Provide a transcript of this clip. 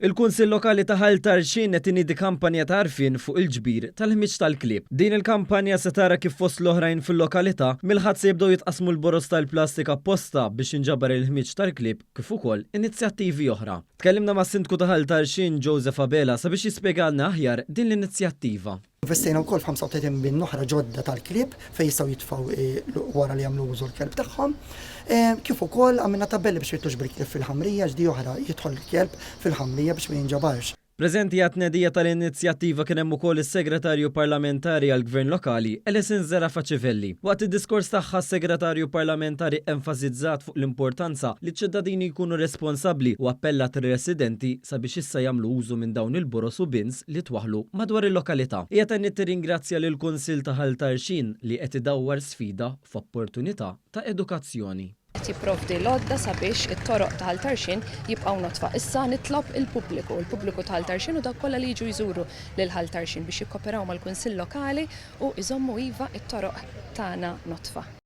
Il-Kunsill Lokali ta' Ħall Tarxin qed inidi kampanja ta' għarfien fuq il-ġbir tal-ħmiġ tal-klieb. Din il-kampanja se tara kif fost l-oħrajn fil-lokalità mill-ħadd se jibdew jitqasmu l-boros tal-plastika apposta biex inġabar il-ħmiġ tal-klieb kif ukoll inizjattivi oħra. Tkellimna ma' Sindku ta' Ħall Tarxin Joseph Abela sabiex jispjegalna aħjar din l-inizjattiva. Investejna wkoll f'35 bin oħra ġodda tal-klieb fejn jistgħu jitfgħu wara li jagħmlu użu l-kelb tagħhom. Kif ukoll għamilna tabelli biex jittuġbir klieb fil-ħamrija ġdi oħra jidħol il-kelb fil-ħamrija biex ma jinġabarx. Preżenti għat nedija tal-inizjattiva kien hemm ukoll is-Segretarju Parlamentari għall-Gvern Lokali Elisin Zerafa Ċivelli. Waqt id-diskors tagħha s-Segretarju Parlamentari enfasizzat fuq l-importanza li ċ-ċittadini jkunu responsabbli u appellat ir-residenti sabiex issa jagħmlu użu minn dawn il-boros u bins li twaħlu madwar il-lokalità. Hija tenni tirringrazzja lil Kunsill ta' Ħall Tarxin li qed idawwar sfida f'opportunità ta' edukazzjoni. Jipprovdi l-għodda sabiex it-toroq ta' Ħall Tarxin jibqgħu notfa. Issa nitlob il-pubbliku ta' Ħall Tarxin u dak kollha li jiġu jżuru lil Ħall Tarxin biex jikkoperaw mal-Kunsill Lokali u jżommu iva it-toroq tagħna notfa.